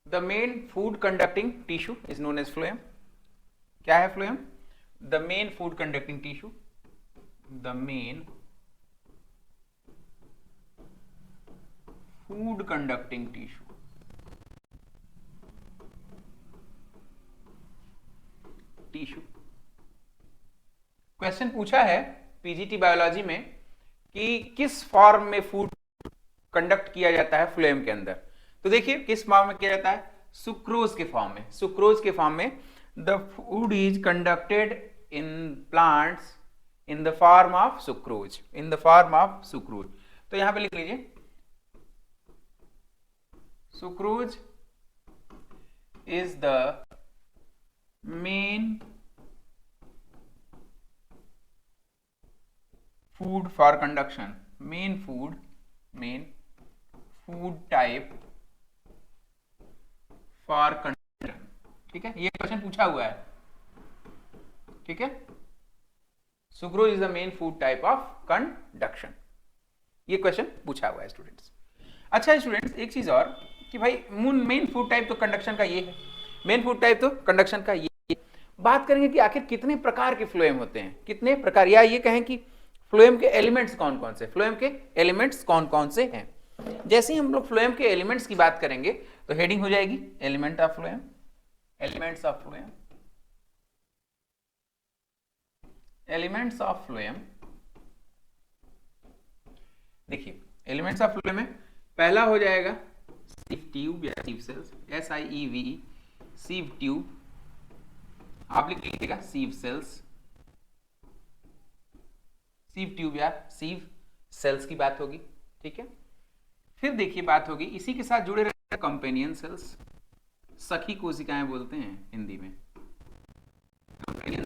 The main food conducting tissue is known as phloem. क्या है phloem? The main food conducting tissue, the main food conducting tissue, tissue. Question पूछा है PGT biology में कि किस form में food conduct किया जाता है फ्लोएम के अंदर। तो देखिए किस फॉर्म में किया जाता है, सुक्रोज के फॉर्म में। सुक्रोज के फॉर्म में the food is conducted in plants in the form of sucrose, in the form of sucrose. तो यहां पे लिख लीजिए sucrose is the main food for conduction, main food type for conduction। ठीक है, ये क्वेश्चन पूछा हुआ है। ठीक है, sucrose is the main food type of conduction, ये क्वेश्चन पूछा हुआ है स्टूडेंट्स। अच्छा स्टूडेंट्स, एक चीज और कि भाई मेन फूड टाइप तो कंडक्शन का ये है, मेन फूड टाइप तो कंडक्शन का ये। बात करेंगे कि आखिर कितने प्रकार के फ्लोएम होते हैं, कितने प्रकार, या ये कहें कि फ्लोएम के एलिमेंट्स कौन कौन से, फ्लोएम के एलिमेंट्स कौन कौन से हैं। जैसे ही हम लोग फ्लोएम के एलिमेंट्स की बात करेंगे तो हेडिंग हो जाएगी element of phloem, elements of phloem, elements of phloem. देखिए एलिमेंट्स ऑफ फ्लोएम में पहला हो जाएगा सीव ट्यूब या सीव सेल्स, SIEVE, सीव ट्यूब। आप लिख लीजिएगा सीव सेल्स, सीव ट्यूब या सीव सेल्स की बात होगी। ठीक है, फिर देखिए बात होगी इसी के साथ जुड़े रहते कंपेनियन सेल्स, सखी कोशिकाएं बोलते हैं हिंदी में, कंपेनियन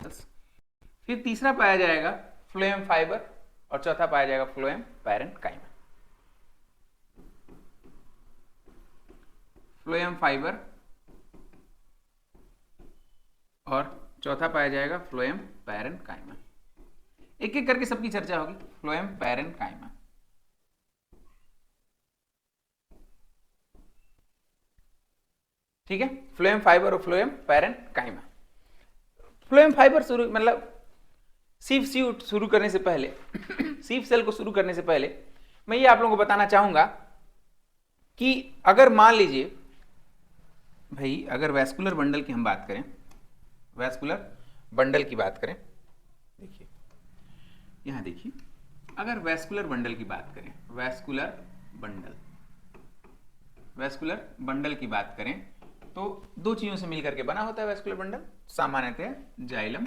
सेल्स। फिर तीसरा पाया जाएगा फ्लोएम फाइबर और चौथा पाया जाएगा फ्लोएम पैरेन्काइमा। फ्लोएम फाइबर और चौथा पाया जाएगा फ्लोएम पैरेन्काइमा। एक एक करके सबकी चर्चा होगी। फ्लोएम पैरेन्काइमा, ठीक है, फ्लोएम फाइबर और फ्लोएम पैरेन्काइमा। फ्लोएम फाइबर शुरू मतलब सीव शुरू करने से पहले सीव सेल को शुरू करने से पहले मैं ये आप लोगों को बताना चाहूंगा कि अगर मान लीजिए भाई, अगर वैस्कुलर बंडल की हम बात करें, वैस्कुलर बंडल की बात करें, देखिए यहां देखिए, अगर वैस्कुलर बंडल की बात करें, वैस्कुलर बंडल की बात करें तो दो चीजों से मिलकर के बना होता है वैस्कुलर बंडल, सामान्यतः xylem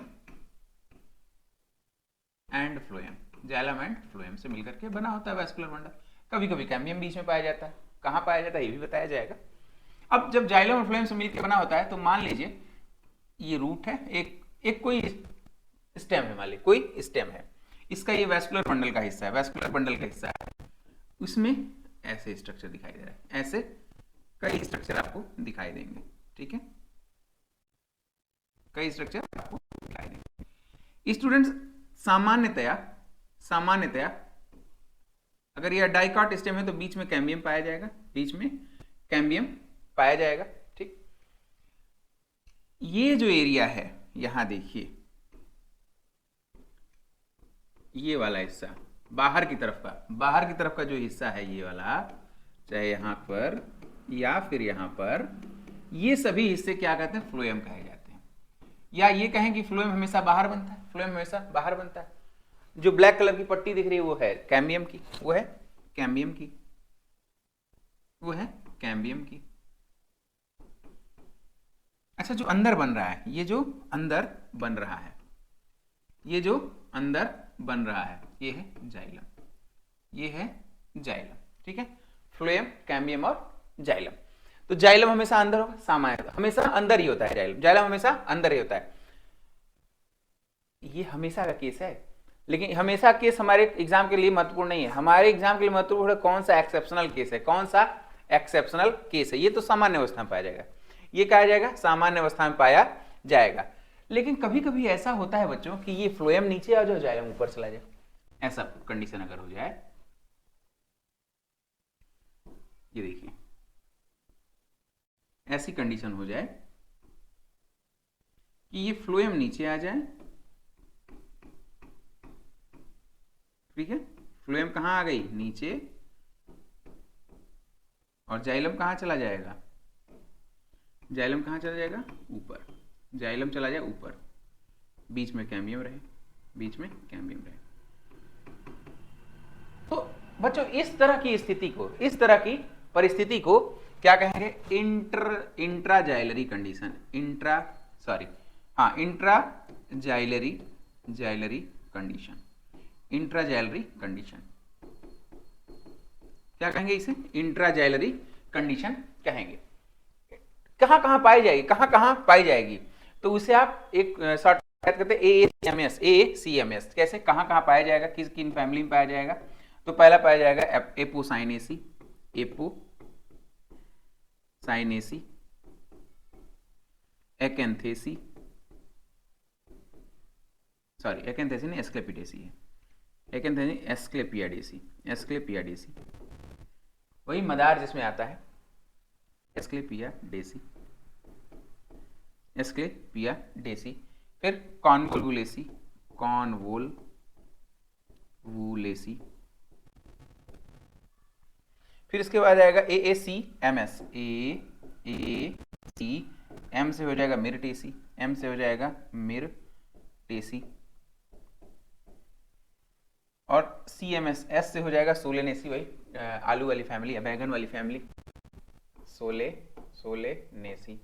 and phloem, xylem and phloem से मिलकर के बना होता है वैस्कुलर बंडल। कभी कभी कैम्बियम बीच में पाया जाता है, कहां पाया जाता है ये भी बताया जाएगा। अब जब जाइलम और फ्लोएम से मिलकर बना होता है तो मान लीजिए ये रूट है, एक कोई स्टेम है, मान लीजिए कोई स्टेम है, इसका ये वैस्कुलर बंडल का हिस्सा है, वैस्कुलर बंडल का हिस्सा है, उसमें ऐसे स्ट्रक्चर दिखाई दे रहा है, ऐसे कई स्ट्रक्चर आपको दिखाई देंगे। ठीक है, कई स्ट्रक्चर आपको दिखाई देंगे। स्टूडेंट्स सामान्यतया अगर यह डाइकॉट स्टेम है तो बीच में कैम्बियम पाया जाएगा, बीच में कैम्बियम पाया जाएगा। ठीक, ये जो एरिया है यहां देखिए, ये वाला हिस्सा बाहर की तरफ का जो हिस्सा है ये वाला, चाहे यहां पर या फिर यहां पर, ये सभी हिस्से क्या कहते हैं, फ्लोएम कहे जाते हैं। या ये कहें कि फ्लोएम हमेशा बाहर बनता है, फ्लोएम हमेशा बाहर बनता है। जो ब्लैक कलर की पट्टी दिख रही है वो है कैम्बियम की, वो है कैम्बियम की, वो है कैम्बियम की। अच्छा, जो अंदर बन रहा है, ये जो अंदर बन रहा है, ये जो अंदर बन रहा है, ये है जाइलम, ये है जाइलम। ठीक है, फ्लोएम, कैम्बियम और जाइलम। तो जाइलम हमेशा अंदर होगा, सामान्य हमेशा अंदर ही होता है, जाइलम हमेशा अंदर ही होता है। ये हमेशा का केस है, लेकिन हमेशा केस हमारे एग्जाम के लिए महत्वपूर्ण नहीं है। हमारे एग्जाम के लिए महत्वपूर्ण है कौन सा एक्सेप्शनल केस है, कौन सा एक्सेप्शनल केस है। ये तो सामान्य अवस्था में पाया जाएगा, ये कहा जाएगा सामान्य अवस्था में पाया जाएगा। लेकिन कभी कभी ऐसा होता है बच्चों कि ये फ्लोएम नीचे आ जाए, जाइलम ऊपर चला जाए, ऐसा कंडीशन अगर हो जाए, ये देखिए ऐसी कंडीशन हो जाए कि ये फ्लोएम नीचे आ जाए, ठीक है, फ्लोएम कहाँ आ गई, नीचे, और जाइलम कहाँ चला जाएगा, जाइलम कहाँ चला जाएगा, ऊपर, जाइलम चला जाए ऊपर, बीच में कैम्बियम रहे, बीच में कैम्बियम रहे। तो बच्चों इस तरह की स्थिति को, इस तरह की परिस्थिति को क्या कहेंगे, intraxylary condition, intraxylary condition, intraxylary condition क्या कहेंगे, इसे इंट्रा जाइलरी कंडीशन कहेंगे। कहां कहां पाई जाएगी, कहां कहां पाई जाएगी, तो उसे आप एक शॉर्टकट करते हैं AACMS। कैसे, कहां कहां पाया जाएगा, किस किन फैमिली में पाया जाएगा, तो पहला पाया जाएगा एपोसाइनेसी, एकेंथेसी, सॉरी एकेंथेसी नहीं, एस्क्लेपिडेसी है, एकेंथेसी एस्क्लेपियाडेसी, वही मदार जिसमें आता है, एस्क्लेपियाडेसी। फिर कॉन्वोलुलेसी, फिर इसके बाद आएगा AACMS, M से हो जाएगा मिरटेसी, M से हो जाएगा मिरटेसी, और CMS, S से हो जाएगा सोलेनेसी, वही आलू वाली फैमिली, बैगन वाली family, Solanaceae.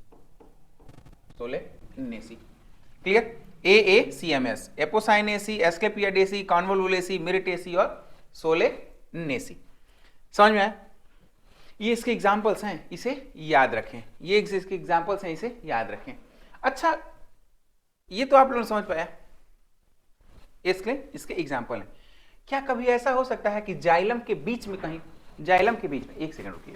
Clear, AACMS, Apocynaceae, Asclepiadaceae, Convolvulaceae, Myrtaceae और सोलेनेसी। समझ में आया? ये इसके एग्जाम्पल्स हैं, इसे याद रखें, ये इसके एग्जाम्पल्स हैं, इसे याद रखें। अच्छा, ये तो आप लोगों ने समझ पाया, इसके एग्जाम्पल हैं। क्या कभी ऐसा हो सकता है कि जाइलम के बीच में कहीं, जाइलम के बीच में, एक सेकंड रुकिए,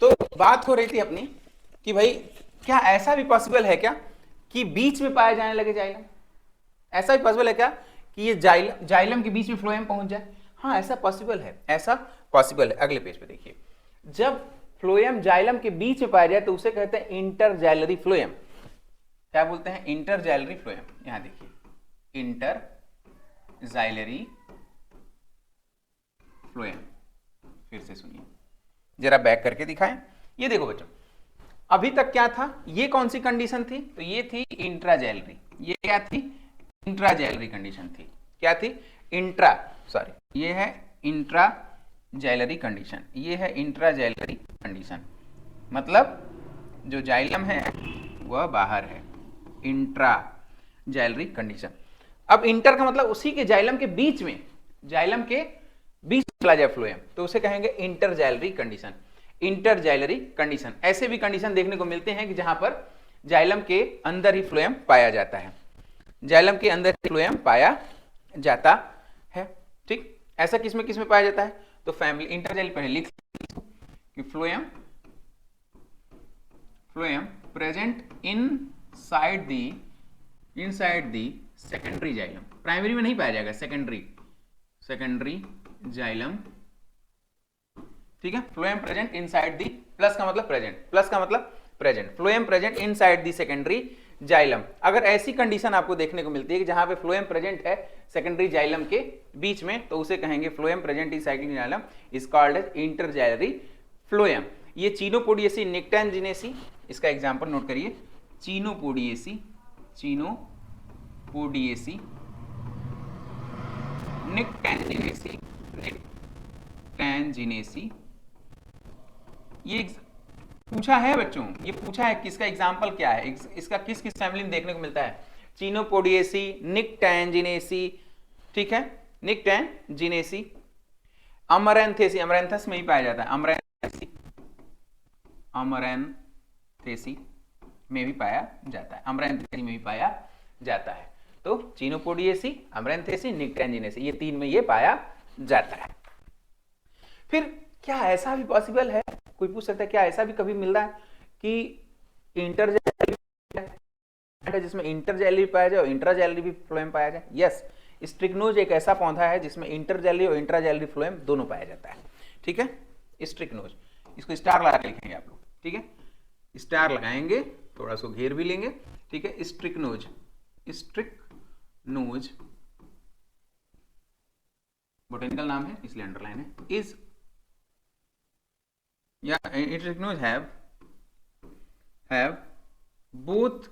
तो बात हो रही थी अपनी कि भाई क्या ऐसा भी पॉसिबल है क्या कि बीच में पाया जाने लगे जाइलम, ऐसा भी पॉसिबल है क्या कि ये जाइलम के बीच में फ्लोएम पहुंच जाए? हाँ, ऐसा पॉसिबल है, ऐसा पॉसिबल है। अगले पेज पे देखिए, जब फ्लोएम जाइलम के बीच में पाया जाए तो उसे कहते हैं इंटरजाइलरी फ्लोएम। क्या बोलते हैं? इंटरजाइलरी फ्लोएम। यहां देखिए, इंटरजाइलरी फ्लोएम, फिर से सुनिए, जरा बैक करके दिखाएं। ये देखो बच्चों, अभी तक क्या था, ये कौन सी कंडीशन थी, तो ये थी इंट्राजाइलरी, ये क्या थी, इंट्राजाइलरी कंडीशन थी। क्या थी? ये है इंट्राजाइलरी कंडीशन, ये है इंट्राजाइलरी कंडीशन, मतलब जो जाइलम है वह बाहर है, इंट्राजाइलरी कंडीशन। अब इंटर का मतलब उसी के जाइलम के बीच में, जाइलम के बीच चला जाए फ्लोएम, तो उसे कहेंगे इंटरजाइलरी कंडीशन। इंटरजाइलरी कंडीशन, ऐसे भी कंडीशन देखने को मिलते हैं कि जहां पर जाइलम के अंदर ही फ्लोएम पाया जाता है, जाइलम के अंदर ही फ्लोएम पाया जाता है। ठीक, ऐसा किसमें किसमें पाया जाता है? तो फैमिली इंटरजाइलरी, पहले लिख कि phloem present inside the secondary xylem. Primary में नहीं पाया जाएगा, सेकेंडरी जाइलम। ठीक है, phloem present inside the, plus का मतलब present, phloem present inside the secondary xylem. अगर ऐसी कंडीशन आपको देखने को मिलती है कि जहां पे फ्लोएम प्रेजेंट है सेकेंडरी जाइलम के बीच में, तो उसे कहेंगे phloem present in cyclic xylem is called as interxylary phloem. ये चिनोपोडिएसी, निक्टेंजिनेसी, इसका एग्जांपल नोट करिए, चिनोपोडिएसी, निक्टेंजिनेसी, ये पूछा है बच्चों, ये पूछा है। किसका एग्जाम्पल क्या है, इसका किस किस फैमिली में देखने को मिलता है? चिनोपोडिएसी, निक्टैंजिनेसी, ठीक है, निक्टैंजिनेसी, अमरैंथेसी, अमरैंथस में ही पाया जाता है, अमरैंथेसी, अमरैंथेसी में भी पाया जाता है, अमरैंथेसी में भी पाया जाता है। तो चिनोपोडिएसी, अमरैंथेसी, निक्टैंजिनेसी, ये तीन में ये पाया जाता है। फिर क्या ऐसा भी पॉसिबल है, कोई पूछ सकता है क्या ऐसा भी कभी मिल रहा है कि इंटरजैलरी, जिसमें इंटरजैलरी पाया जाए और इंट्राजैलरी भी फ्लोएम पाया जाए? यस, स्ट्रिक्नोज एक ऐसा पौधा है जिसमें इंटरजैलरी और इंट्राजैलरी फ्लोएम दोनों पाया जाता है, ठीक है, स्ट्रिक्नोज। इसको स्टार लगा के लिखेंगे आप लोग, ठीक है, स्टार लगाएंगे, थोड़ा सा घेर भी लेंगे, ठीक है, स्ट्रिक्नोज, स्ट्रिक्नोज बोटेनिकल नाम है इसलिए अंडरलाइन है, इज या Strychnos have both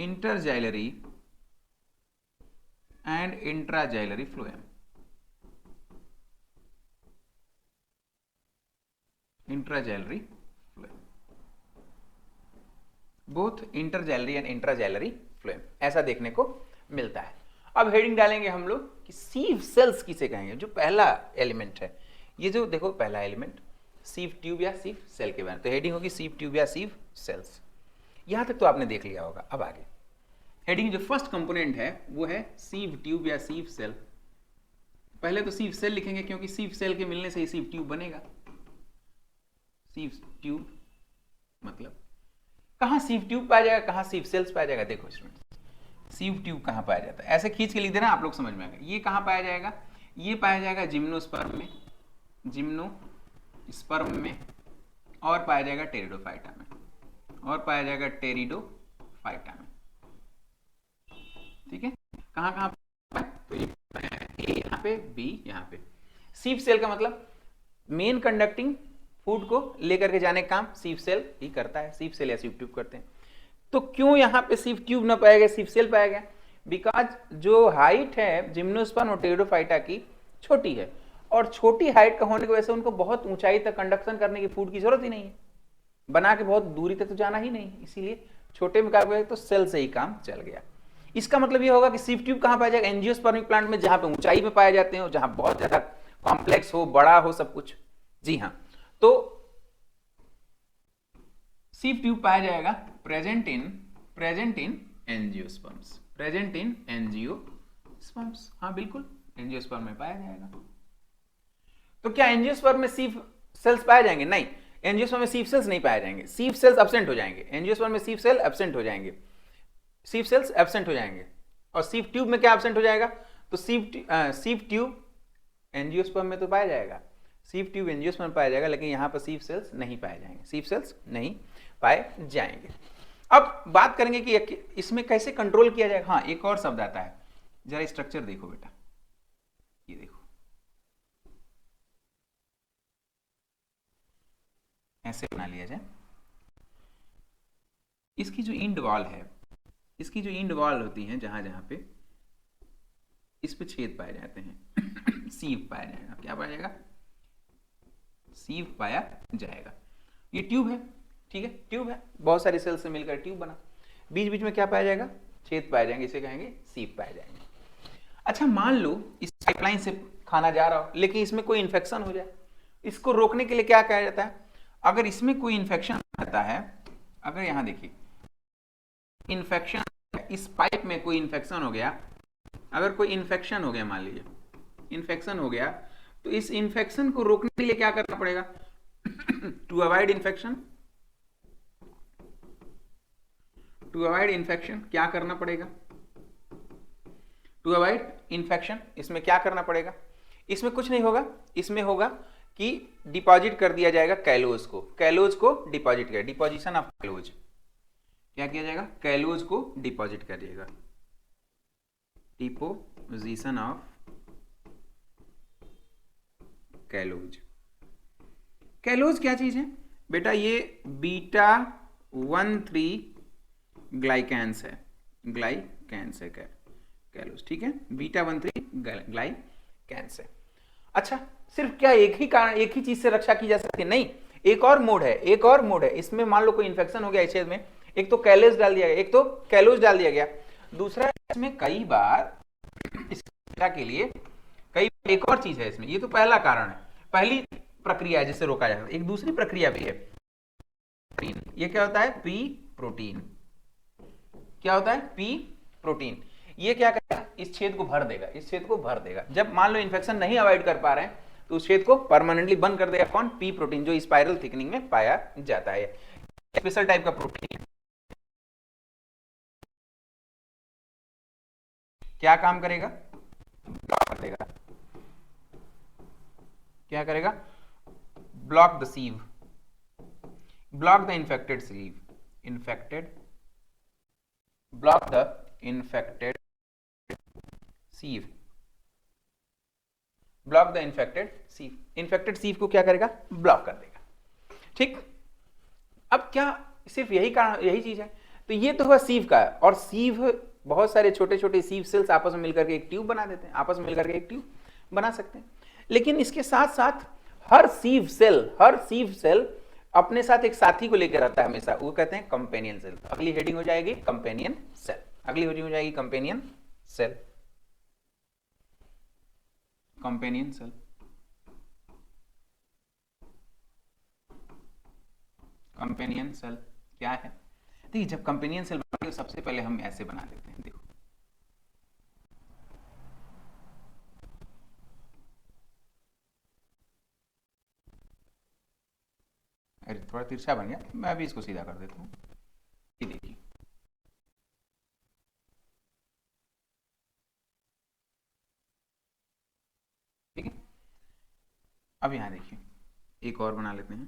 interxylary and intraxylary phloem, intraxylary phloem, both interxylary and intraxylary phloem, ऐसा देखने को मिलता है। अब हेडिंग डालेंगे हम लोग कि सीव सेल्स किसे कहेंगे, जो पहला एलिमेंट है, ये जो देखो पहला एलिमेंट सीव ट्यूब या सीव सेल के बारे में, तो हेडिंग होगी सीव ट्यूब या सीव सेल्स। यहां तक तो आपने देख लिया होगा। अब आगे हेडिंग जो फर्स्ट कंपोनेंट है वो है सीव ट्यूब या सीव सेल। पहले तो सीव सेल लिखेंगे क्योंकि सीव सेल के मिलने से ही सीव ट्यूब बनेगा। सीव ट्यूब मतलब कहां सीव ट्यूब पाया जाएगा, कहां सीव सेल्स पाया जाएगा? देखो स्टूडेंट, सीव ट्यूब कहां पाया जाता है, ऐसे खींच के लिख देना, आप लोग समझ में आएगा। ये कहां पाया जाएगा? ये पाया जाएगा जिम्नोस्पर्म में, जिम्नोस्पर्म में, और पाया जाएगा टेरिडोफाइटा में, और पाया जाएगा टेरिडोफाइटा में, ठीक है। कहां कहां? तो ये ए यहाँ पे, बी यहाँ पे। सीव सेल का मतलब मेन कंडक्टिंग फूड को लेकर के जाने का काम सीव सेल ही करता है, सीव सेल या सीव ट्यूब करते हैं। तो क्यों यहाँ पे सीव ट्यूब ना पाया गया, सीव सेल पाया गया? बिकॉज जो हाइट है जिम्नोस्पर्म और टेरिडोफाइटा की छोटी है, और छोटी हाइट का होने की वजह से उनको बहुत ऊंचाई तक कंडक्शन करने की फूड की जरूरत ही नहीं है, बना के बहुत दूरी तक तो जाना ही नहीं, इसीलिए छोटे में क्या तो सेल से ही काम चल गया। इसका मतलब ये होगा कि सीव ट्यूब कहां पाया जाएगा? एंजियोस्पर्मिक प्लांट में, जहां पे ऊंचाई में पाए जाते हैं, जहां बहुत ज्यादा कॉम्प्लेक्स हो, बड़ा हो सब कुछ। जी हाँ, तो सीव ट्यूब पाया जाएगा present in angiosperms, present in angiosperms. हाँ बिल्कुल, एंजियोस्पर्म में पाया जाएगा। तो क्या एंजियोस्पर्म में सीव सेल्स पाए जाएंगे? नहीं, एंजियोस्पर्म में सीव सेल्स नहीं पाए जाएंगे, सीव सेल्स एब्सेंट हो जाएंगे। एंजियोस्पर्म में सीव सेल एब्सेंट हो जाएंगे, सीव सेल्स एब्सेंट हो जाएंगे। और सीव ट्यूब में क्या एब्सेंट हो जाएगा? तो सीव ट्यूब एंजियोस्पर्म में तो पाया जाएगा, सीव ट्यूब एंजियोस्पर्म में पाया जाएगा, लेकिन यहां पर सीव सेल्स नहीं पाए जाएंगे, सीव सेल्स नहीं पाए जाएंगे। अब बात करेंगे कि इसमें कैसे कंट्रोल किया जाएगा। हाँ, एक और शब्द आता है, जरा स्ट्रक्चर देखो बेटा, ये देखो, ऐसे बना लिया जाए। इसकी जो इंड वॉल है, इसकी जो इंड वॉल होती है, जहां जहां पे इस पे छेद पाए जाते हैं सीव पाया जाएगा। क्या पाया जाएगा? सीव पाया जाएगा। ये ट्यूब है, ठीक है, ट्यूब है, बहुत सारी सेल से मिलकर ट्यूब बना। बीच बीच में क्या पाया जाएगा? छेद पाए जाएंगे, इसे कहेंगे सीव पाए जाएंगे। अच्छा, मान लो इस पाइपलाइन से खाना जा रहा हो, लेकिन इसमें कोई इन्फेक्शन हो जाए, इसको रोकने के लिए क्या किया जाता है? अगर इसमें कोई इन्फेक्शन आता है, अगर यहां देखिए इन्फेक्शन, इस पाइप में कोई इन्फेक्शन हो गया, अगर कोई इन्फेक्शन हो गया, मान लीजिए इन्फेक्शन हो गया, तो इस इन्फेक्शन को रोकने के लिए क्या करना पड़ेगा? To avoid infection, to avoid infection क्या करना पड़ेगा? टू अवॉइड इन्फेक्शन इसमें क्या करना पड़ेगा? इसमें कुछ नहीं होगा, इसमें होगा कि डिपॉजिट कर दिया जाएगा कैलोज को, कैलोज को डिपॉजिट किया, डिपोजिशन ऑफ कैलोज, क्या किया जाएगा? कैलोज को डिपॉजिट करिएगा, डिपोजिशन ऑफ कैलोज। कैलोज क्या चीज है बेटा? ये बीटा 1,3 ग्लाइकेंस है, ग्लाइकेंस है कैलोज, ठीक है, बीटा 1,3 ग्लाइकेंस है। अच्छा, सिर्फ क्या एक ही कारण, एक ही चीज से रक्षा की जा सकती है? नहीं, एक और मोड है, एक और मोड है। इसमें मान लो कोई इन्फेक्शन हो गया एचएस में, एक तो कैलेज डाल दिया गया, एक तो कैलोज डाल दिया गया। दूसरा, इसमें कई बार इस के लिए कई, एक और चीज है इसमें, ये तो पहला कारण है, पहली प्रक्रिया है जिससे रोका जाता है। एक दूसरी प्रक्रिया भी है, ये क्या होता है? P protein. क्या होता है? P protein. ये क्या करेगा? इस छेद को भर देगा, इस छेद को भर देगा। जब मान लो इन्फेक्शन नहीं अवॉइड कर पा रहे हैं तो उस छेद को परमानेंटली बंद कर देगा। कौन? पी प्रोटीन, जो स्पाइरल थिकनिंग में पाया जाता है। स्पेशल टाइप का प्रोटीन क्या काम करेगा? ब्लॉक कर देगा। क्या करेगा? Block the sieve, block the infected sieve, infected, block the infected sieve, block the infected sieve. Infected sieve को क्या करेगा? ब्लॉक कर देगा। ठीक, अब क्या सिर्फ यही कारण, यही चीज है? तो ये तो हुआ सीव का। और सीव, बहुत सारे छोटे छोटे सीव सेल्स आपस में मिलकर के एक ट्यूब बना देते हैं, आपस में मिलकर के एक ट्यूब बना सकते हैं। लेकिन इसके साथ साथ हर सीव सेल, हर सीव सेल अपने साथ एक साथी को लेकर आता है हमेशा, वो कहते हैं कंपेनियन सेल। अगली हेडिंग हो जाएगी कंपेनियन सेल, अगली हेडिंग हो जाएगी companion cell, companion cell. Companion cell क्या है? देखिए, जब कंपेनियन सेल बनाते हैं सबसे पहले हम ऐसे बना देते हैं, देखो। अरे थोड़ा तिरछा बन गया, मैं अभी इसको सीधा कर देता हूँ। ये देखिए, ठीक है। अब यहाँ देखिए, एक और बना लेते हैं।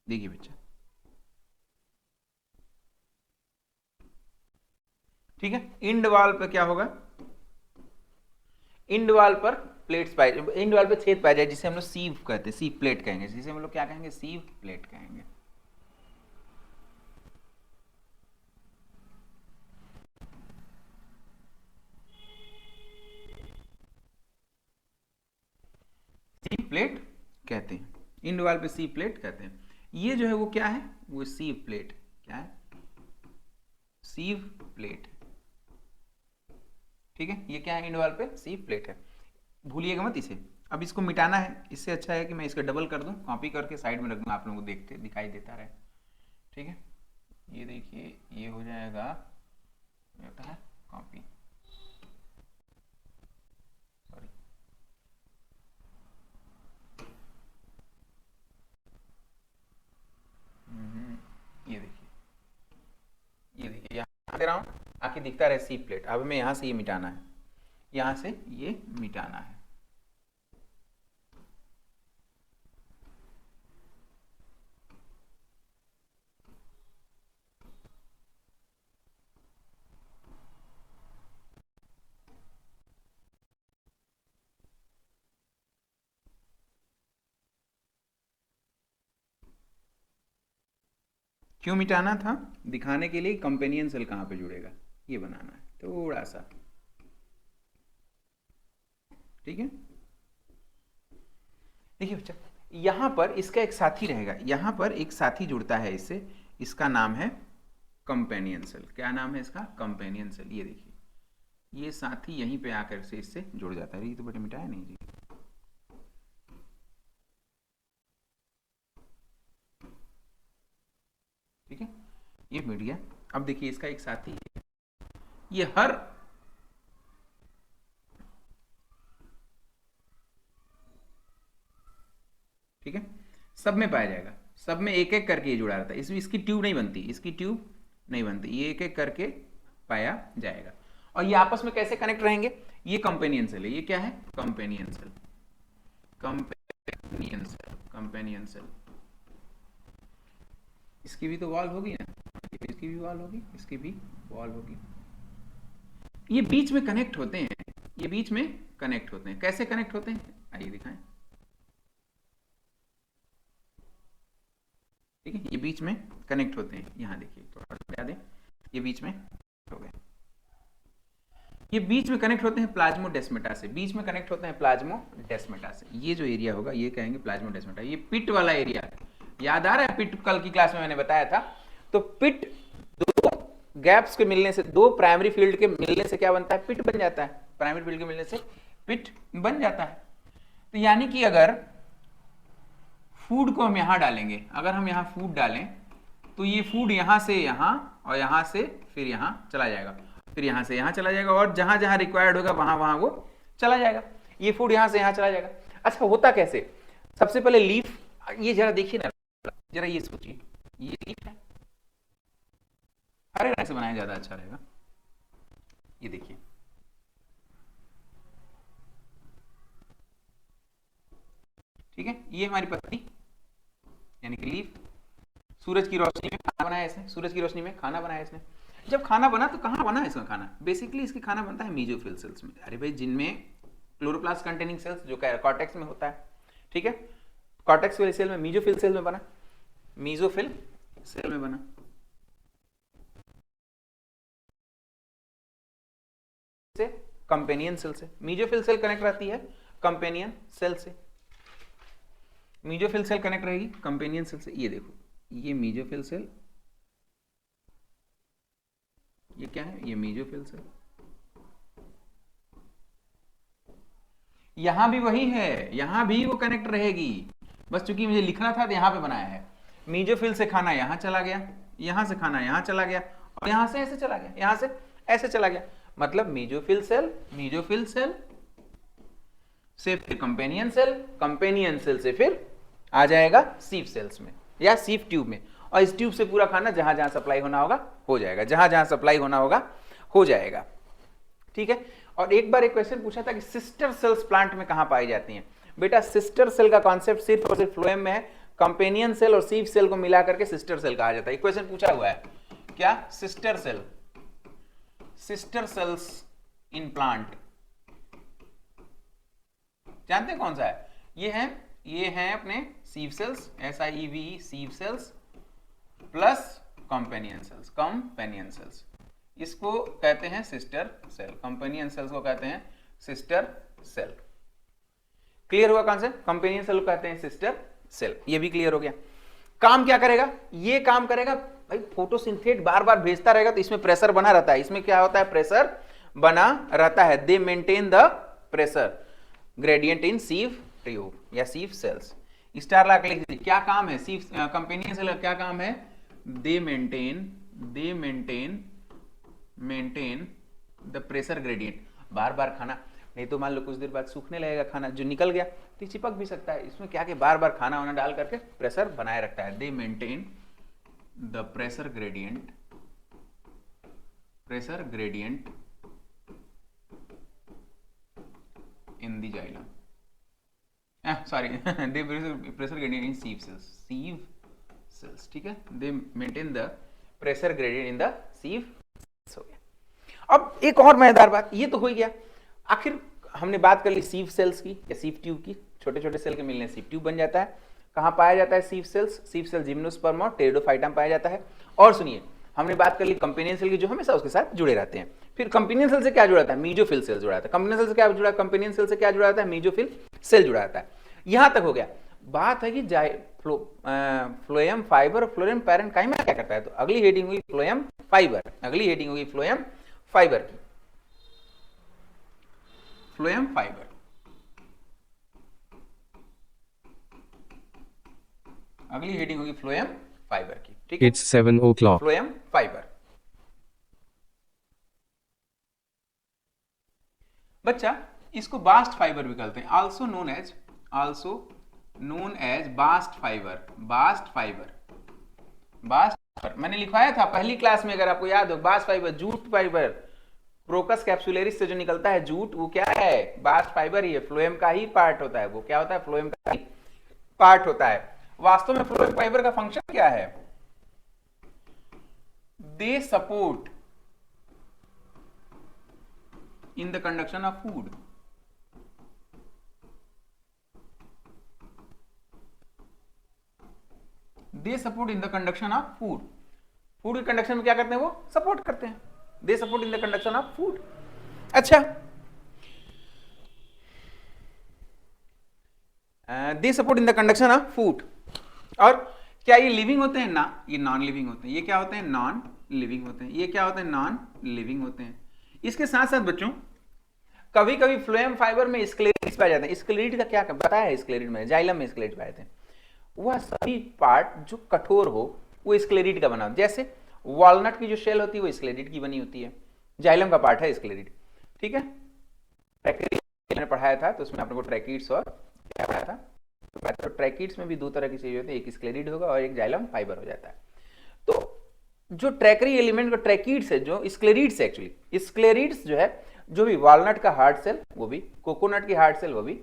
देखिए बच्चा, ठीक है। इंड वाल पे क्या होगा? इंड वाल पर प्लेट्स पाए, इंड वाल पे छेद पाया जाए, जिसे हम लोग सीव कहते हैं, सीव प्लेट कहेंगे, जिसे हम लोग क्या कहेंगे? सीव प्लेट कहेंगे। सीव प्लेट कहते हैं, इंड वाल पे सीव प्लेट कहते हैं। ये जो है वो क्या है? वो सीव प्लेट। क्या है? सीव प्लेट। ठीक है, ये क्या है? इंड वाल पे सीव प्लेट है। भूलिएगा मत इसे। अब इसको मिटाना है, इससे अच्छा है कि मैं इसका डबल कर दूं, कॉपी करके साइड में रख दूं, आप लोगों को देखते दिखाई देता रहे। ठीक है, ये देखिए, ये हो जाएगा, होता है कॉपी, सॉरी, ये देखिए, ये देखिए, यहाँ दे रहा हूँ, आके दिखता रहे सी प्लेट। अब हमें यहाँ से ये मिटाना है, यहाँ से ये मिटाना है। क्यों मिटाना था? दिखाने के लिए कंपेनियन सेल कहाँ पे जुड़ेगा, ये बनाना है थोड़ा सा। ठीक है, देखिए बच्चा, यहाँ पर इसका एक साथी रहेगा, यहाँ पर एक साथी जुड़ता है इससे, इसका नाम है कंपेनियन सेल। क्या नाम है इसका? Companion cell. ये देखिए, ये साथी यहीं पे आकर से इससे जुड़ जाता है। ये तो बेटे मिटाया नहीं जी। ठीक है, ये मिट गया। अब देखिए, इसका एक साथी है, ये हर, ठीक है, सब में पाया जाएगा, सब में एक एक करके ये जुड़ा रहता है। इसकी ट्यूब नहीं बनती, इसकी ट्यूब नहीं बनती, ये एक एक करके पाया जाएगा। और ये आपस में कैसे कनेक्ट रहेंगे? ये कंपेनियन सेल है, ये क्या है? Companion cell, companion cell, companion cell. इसकी भी तो वॉल होगी ना, इसकी भी वॉल होगी, इसकी भी वॉल होगी। ये बीच में कनेक्ट होते हैं, ये बीच में कनेक्ट होते हैं। कैसे कनेक्ट होते हैं? आइए दिखाएं। ठीक है, ये बीच में कनेक्ट होते हैं। यहाँ देखिए, थोड़ा सा बता दें, ये बीच में हो गए, ये बीच में कनेक्ट होते हैं प्लाज्मोडेस्मेटा से, बीच में कनेक्ट होते हैं प्लाज्मोडेस्मेटा से। ये जो एरिया होगा ये कहेंगे प्लाज्मोडेस्मेटा। ये पिट वाला एरिया, याद आ रहा है पिट, कल की क्लास में मैंने बताया था। तो पिट, दो गैप्स के मिलने से, दो प्राइमरी फील्ड के मिलने से क्या बनता है, पिट बन जाता है। प्राइमरी फील्ड के मिलने से पिट बन जाता है। तो यानी कि अगर फूड को हम यहां डालेंगे, अगर हम यहां फूड डालें तो ये फूड यहां से यहां और यहां से फिर यहां चला जाएगा, फिर यहां से यहां चला जाएगा, और जहां जहां रिक्वायर्ड होगा वहां वहां वो चला जाएगा। ये फूड यहां से यहां चला जाएगा। अच्छा होता कैसे, सबसे पहले लीफ, ये जरा देखिए ना, जरा ये सोचिए, ये लीफ है, हरे रंग से बनाया ज्यादा अच्छा रहेगा। ये देखिए, ठीक है, ये हमारी पत्ती यानी कि लीफ। सूरज की रोशनी में खाना बनाया इसने, सूरज की रोशनी में खाना बनाया इसने। जब खाना बना तो कहां बना इसका खाना, बेसिकली इसकी खाना बनता है मीजोफिल सेल्स में। अरे भाई, जिनमें क्लोरोप्लास्ट कंटेनिंग सेल्स जो कॉर्टेक्स में होता है, ठीक है, कॉर्टेक्स वाले सेल में, मीजोफिल सेल में बना, मीजोफिल सेल में बना। से कंपेनियन सेल से, मीजोफिल सेल कनेक्ट रहती है कंपेनियन सेल से, मीजोफिल सेल कनेक्ट रहेगी कंपेनियन सेल से। ये देखो, ये मीजोफिल सेल, ये क्या है, ये मीजोफिल सेल। यहां भी वही है, यहां भी वो कनेक्ट रहेगी, बस चूंकि मुझे लिखना था तो यहां पे बनाया है। मीजोफिल से खाना यहां चला गया, यहां से खाना यहां चला गया, और यहां से ऐसे चला गया, यहां से ऐसे चला गया। मतलब मीजोफिल सेल, मीजोफिल सेल से फिर कंपेनियन सेल, कंपेनियन सेल से फिर आ जाएगा सीव सेल्स में या सीव ट्यूब में, और इस ट्यूब से पूरा खाना जहां जहां सप्लाई होना होगा हो जाएगा, जहां जहां सप्लाई होना होगा हो जाएगा। ठीक है। और एक बार एक क्वेश्चन पूछा था कि सिस्टर सेल्स प्लांट में कहां पाई जाती हैं। बेटा, सिस्टर सेल का कॉन्सेप्ट सिर्फ और सिर्फ फ्लोएम में है। कंपेनियन सेल और सीव सेल को मिला करके सिस्टर सेल कहा जाता है। क्वेश्चन पूछा हुआ है क्या, sister cell, sister cells in plant, जानते हैं कौन सा है? ये है अपने sieve cells, SIEVE, sieve cells plus companion cells, companion cells, इसको कहते हैं सिस्टर सेल, कंपेनियन सेल्स को कहते हैं सिस्टर सेल। क्लियर हुआ कॉन्सेप्ट? कंपेनियन सेल को कहते हैं सिस्टर सेल, ये भी क्लियर हो गया। काम क्या करेगा? ये काम करेगा भाई, फोटोसिंथेट बार बार भेजता रहेगा तो इसमें प्रेशर बना रहता है। इसमें क्या होता है? प्रेशर बना रहता है। They maintain the pressure gradient in sieve tube या सीव सेल्स। स्टार ला के लिख दीजिए, क्या काम है सीव कंपेनियन सेल का, क्या काम है? They maintain the pressure gradient. बार बार खाना, नहीं तो मान लो कुछ देर बाद सूखने लगेगा खाना, जो निकल गया तो चिपक भी सकता है। इसमें क्या कि बार बार खाना वाना डाल करके प्रेशर बनाए रखता है। They maintain the pressure gradient in the xylem, sorry they pressure gradient in sieve cells, ठीक है। They maintain the pressure gradient in the sieve. हो गया। अब एक और मजेदार बात, ये तो हो ही गया। आखिर हमने बात कर ली सीव सेल्स की या सीव ट्यूब की, छोटे छोटे सेल के मिलने सीव ट्यूब बन जाता है। कहां पाया जाता है सीव सेल्स? सीव सेल जिम्नोस्पर्म और टेरिडोफाइटा में पाया जाता है। और सुनिए, हमने बात कर ली कंपेनियन सेल की, जो हमेशा उसके साथ जुड़े रहते हैं। फिर कंपेनियन सेल से क्या जुड़ा था? मीजोफिल सेल जुड़ा था। कंपेनियन सेल से क्या जुड़ा? कंपेनियन सेल से क्या जुड़ा था? मीजोफिल सेल जुड़ा था। यहां तक हो गया। बात है कि फ्लोएम फाइबर और फ्लोएम पैरेन्काइमा क्या करता है? तो अगली हेडिंग हुई फ्लोएम फाइबर, अगली हेडिंग हुई फ्लोएम फाइबर की, फ्लोएम फाइबर। अगली हेडिंग होगी फ्लोएम फाइबर की, ठीक है। It's 7 o'clock. Phloem fibre. बच्चा, इसको बास्ट फाइबर भी कहते हैं, also known as bast fibre, bast fibre, bast fibre. मैंने लिखवाया था पहली क्लास में, अगर आपको याद हो। Bast fibre, jute fibre, प्रोकस capsularis से जो निकलता है जूट, वो क्या है? बास्ट फाइबर ही है, फ्लोएम का ही पार्ट होता है। वो क्या होता है? फ्लोएम का ही पार्ट होता है। वास्तव में फ्लोएम फाइबर का फंक्शन क्या है? They support in the conduction of food, they support in the conduction of food. Food के कंडक्शन में क्या करते हैं, वो सपोर्ट करते हैं, they support in the conduction of food. अच्छा, they support in the conduction of food. और क्या ये लिविंग होते हैं ना, ये नॉन लिविंग होते हैं। ये क्या होते हैं, नॉन लिविंग होते हैं। ये क्या होते हैं, नॉन लिविंग होते हैं। इसके साथ साथ बच्चों कभी कभी फ्लोएम फाइबर में स्क्लेरिड्स पाए जाते हैं। स्क्लेरिड का क्या बताया है, स्क्लेरिड में जाइलम में स्क्लेरिड पाए जाते हैं। वह सभी पार्ट जो कठोर हो वो स्क्लेरिड का बना हो। जैसे वॉलनट की जो शेल होती है वो स्क्लेरिड की बनी होती है, जाइलम का पार्ट है स्क्लेरिड। ठीक है, मैंने पढ़ाया था तो उसमें आप लोगों को ट्रैकिड्स और क्या पढ़ाया था, तो ट्रैकिड्स में भी दो तरह की चीज होती है, एक स्क्लेरिड होगा और एक जाइलम फाइबर हो जाता है। तो जो ट्रैकरी एलिमेंट का ट्रैकिड्स है, जो स्क्लेरिड्स एक्चुअली स्क्लेरिड्स जो है, जो भी वॉलनट का हार्ड सेल वो भी, कोकोनट की हार्ड सेल वो भी,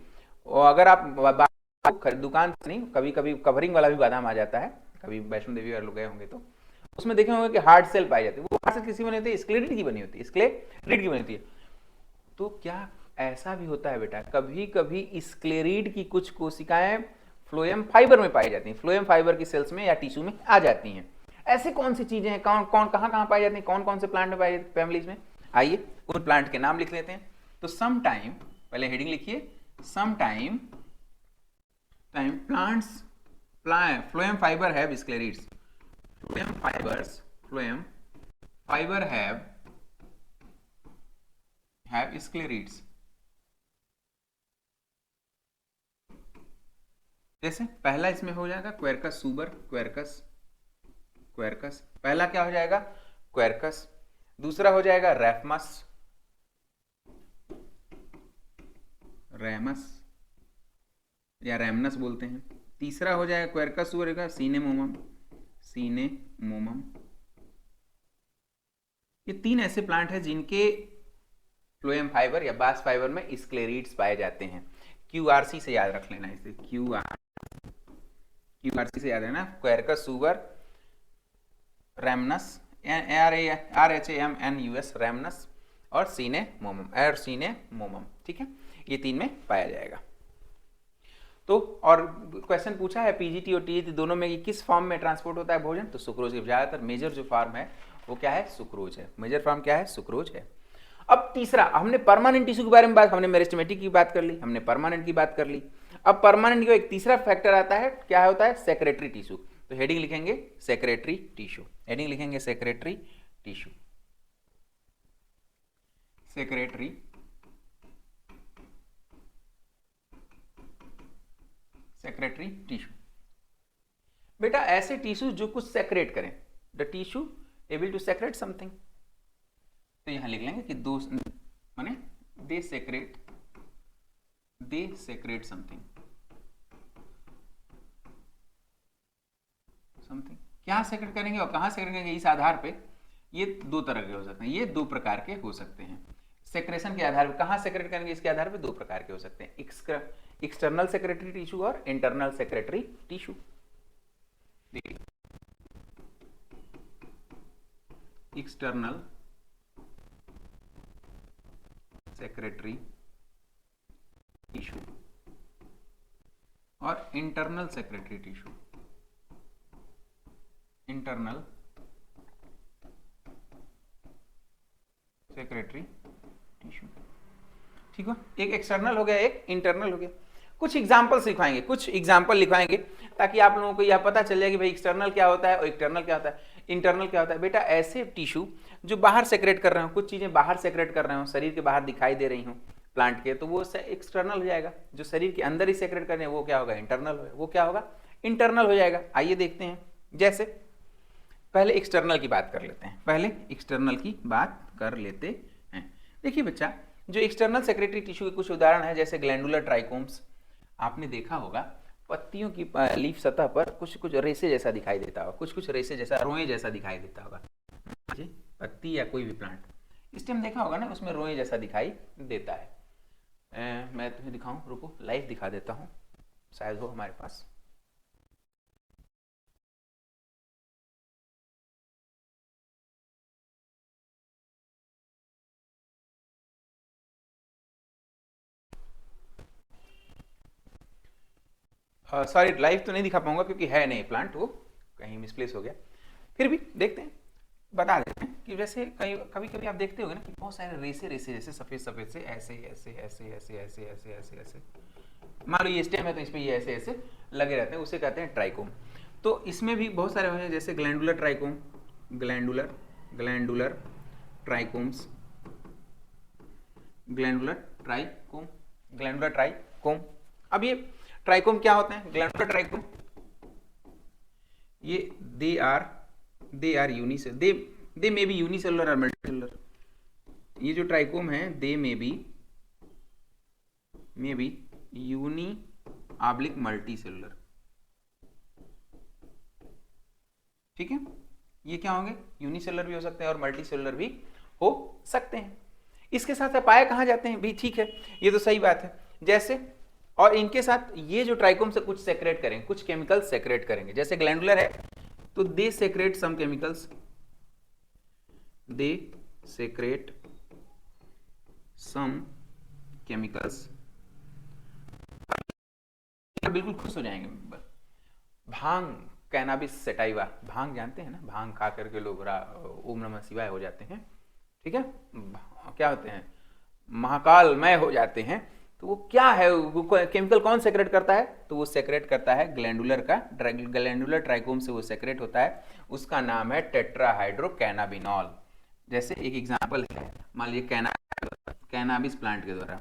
और अगर आप दुकान से नहीं, कभी कभी कवरिंग वाला भी बादाम आ जाता है, कभी वैष्णो देवी वाले लोग गए होंगे तो उसमें देखे होंगे कि हार्ड सेल पाई जाती है। वो हार्ड सेल किसी बनी होती है, स्क्लेरिड की बनी होती है, स्क्लेरिड की बनी होती है। तो क्या ऐसा भी होता है बेटा, कभी कभी स्क्लेरिड की कुछ कोशिकाएं फ्लोएम फाइबर में पाई जाती हैं, फ्लोएम फाइबर की सेल्स में या टिश्यू में आ जाती हैं। ऐसी कौन सी चीजें हैं, कौन कौन कहां कहां पाई जाती हैं, कौन कौन से प्लांट में पाई जाती है, फैमिलीज में? आइए उन प्लांट के नाम लिख लेते हैं। तो सम टाइम, पहले हेडिंग लिखिए, some time plants phloem fibre have sclereids, phloem fibre have sclereids. जैसे पहला इसमें हो जाएगा क्वेरकस सुबर, क्वेरकस पहला क्या हो जाएगा, क्वेरकस। दूसरा हो जाएगा रैफमस, रैमस या रैमनस बोलते हैं। तीसरा हो जाएगा क्वेरकस सुबर का सीनेमोमम, ये तीन ऐसे प्लांट हैं जिनके फ्लोएम फाइबर या बास्ट फाइबर में स्क्लेरिड्स पाए जाते हैं। क्यूआरसी से याद रख लेना इसे, क्यूआरसी से याद रहना, क्वेरकस सुबर, रैमनस, RHAMNUS रैमनस, और सीनेमोमम। ठीक है, ये तीन में पाया जाएगा। तो और क्वेश्चन पूछा है पीजीटी और टीजीटी दोनों में कि किस फॉर्म में ट्रांसपोर्ट होता है भोजन, तो सुक्रोज की ज्यादातर मेजर जो फॉर्म है वो क्या है, सुक्रोज है। मेजर फॉर्म क्या है, सुक्रोज है। अब तीसरा, हमने परमानेंट टिश्यू के बारे में बात, हमने मेरिस्टेमेटिक की बात कर ली, हमने परमानेंट की बात कर ली। अब परमानेंट का एक तीसरा फैक्टर आता है, क्या होता है, सेक्रेटरी टिश्यू। तो हेडिंग लिखेंगे सेक्रेटरी टिश्यू, हेडिंग लिखेंगे सेक्रेटरी टिश्यू, सेक्रेटरी टिश्यू। बेटा ऐसे टिश्यू जो कुछ सेक्रेट करें, the tissue able to secrete something. तो यहां लिख लेंगे कि दो माने दे सेक्रेट समथिंग। क्या सेक्रेट करेंगे और कहां सेक्रेट करेंगे, इस आधार पे ये दो तरह के हो सकते हैं, ये दो प्रकार के हो सकते हैं। सेक्रेशन के आधार पर कहां सेक्रेट करेंगे, इसके आधार पर दो प्रकार के हो सकते हैं, एक्सटर्नल सेक्रेटरी टिश्यू और internal secretory tissue. External secretory tissue और internal secretory tissue, internal secretory tissue. ठीक है, एक एक्सटर्नल हो गया, एक इंटरनल हो गया। कुछ एग्जांपल्स लिखवाएंगे, कुछ एग्जांपल लिखवाएंगे ताकि आप लोगों को यह पता चल जाए कि भाई एक्सटर्नल क्या होता है और इंटरनल क्या होता है। इंटरनल क्या होता है बेटा, ऐसे टिश्यू जो बाहर सेक्रेट कर रहे हो, कुछ चीजें बाहर सेक्रेट कर रहे हो, शरीर के बाहर दिखाई दे रही हो प्लांट के, तो वो एक्सटर्नल हो जाएगा। जो शरीर के अंदर ही सेक्रेट कर रहे हैं वो क्या होगा, इंटरनल, वो क्या होगा, इंटरनल हो जाएगा। आइए देखते हैं, जैसे पहले एक्सटर्नल की बात कर लेते हैं, पहले एक्सटर्नल की बात कर लेते हैं। देखिए बच्चा, जो एक्सटर्नल सेक्रेटरी टिश्यू के कुछ उदाहरण है, जैसे ग्लैंडुलर ट्राइकोम्स, आपने देखा होगा पत्तियों की लीफ सतह पर कुछ कुछ रेसे जैसा दिखाई देता होगा, कुछ कुछ रेसे जैसा, रोए जैसा दिखाई देता होगा। पत्ती या कोई भी प्लांट इस टाइम देखा होगा ना, उसमें रोए जैसा दिखाई देता है। मैं तुम्हें दिखाऊं, रुको लाइव दिखा देता हूं, शायद हो हमारे पास। सॉरी लाइव तो नहीं दिखा पाऊंगा क्योंकि है नहीं प्लांट, वो कहीं मिसप्लेस हो गया, फिर भी देखते हैं। बता देते हैं कि जैसे कभी कभी आप देखते होगे ना कि बहुत सारे रेसे रेसे जैसे सफेद सफेद से ऐसे ऐसे ऐसे ऐसे ऐसे ऐसे ऐसे ऐसे, मान लो ये स्टेम है तो इस पे ये ऐसे ऐसे लगे रहते हैं, उसे कहते हैं ट्राइकोम। तो इसमें भी बहुत सारे हैं जैसे glandular trichome, glandular glandular trichomes, glandular trichome, glandular trichome. अब ये ट्राइकोम क्या होते हैं? ग्लैंडुलर ट्राइकोम ये they are unicellular, they may be unicellular और मल्टीसेलुलर। ये जो ट्राइकोम है they may be uni oblique multicellular, ठीक है। ये क्या होंगे? यूनिसेलुलर भी हो सकते हैं और मल्टी सेलुलर भी हो सकते हैं। इसके साथ पाए कहाँ जाते हैं भी? ठीक है, ये तो सही बात है। जैसे और इनके साथ ये जो ट्राइकोम से कुछ सेक्रेट करेंगे, कुछ केमिकल सेक्रेट करेंगे। जैसे ग्लैंडुलर है तो दे सेक्रेट सम केमिकल्स, दे सेक्रेट सम केमिकल्स। बिल्कुल खुश हो जाएंगे। भांग, कैनाबिस सेटाइवा, भांग जानते हैं ना, भांग खा करके लोग ओम नमः शिवाय हो जाते हैं, ठीक है। क्या होते हैं? महाकालमय हो जाते हैं। तो वो क्या है? वो केमिकल कौन सेक्रेट करता है? तो वो सेक्रेट करता है ग्लैंडुलर का, ग्लैंडुलर ट्राइकोम से वो सेक्रेट होता है। उसका नाम है टेट्राहाइड्रोकैनाबिनॉल। जैसे एक एग्जांपल है, मान लीजिए कैनाबिस प्लांट के द्वारा,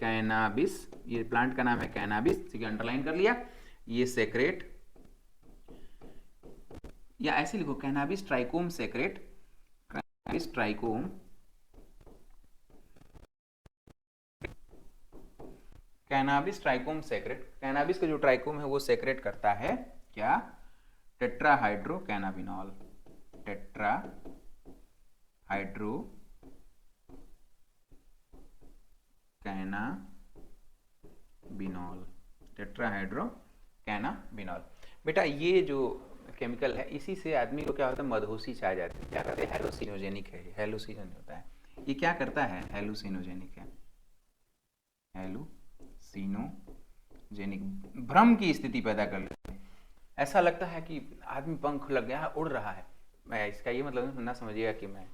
कैनाबिस ये प्लांट का नाम है कैनाबिस, ठीक है, अंडरलाइन कर लिया। ये सेक्रेट, या ऐसे लिखो cannabis trichome secrete, cannabis trichome, cannabis trichome secrete. Cannabis का जो ट्राइकोम है वो सेक्रेट करता है क्या? Tetrahydrocannabinol, tetrahydrocannabinol, tetrahydrocannabinol. बेटा ये जो केमिकल है इसी से आदमी को क्या होता है? मदहोशी छा जाती है। क्या कहते हैं? हेलुसिनोजेनिक है, हेलुसिनोजन होता है। ये क्या करता है? हेलुसिनोजेनिक है, हेलुसिनोजेनिक, भ्रम की स्थिति पैदा कर लेते हैं। ऐसा लगता है कि आदमी पंख लग गया है, उड़ रहा है। मैं इसका ये मतलब ना समझिएगा कि मैं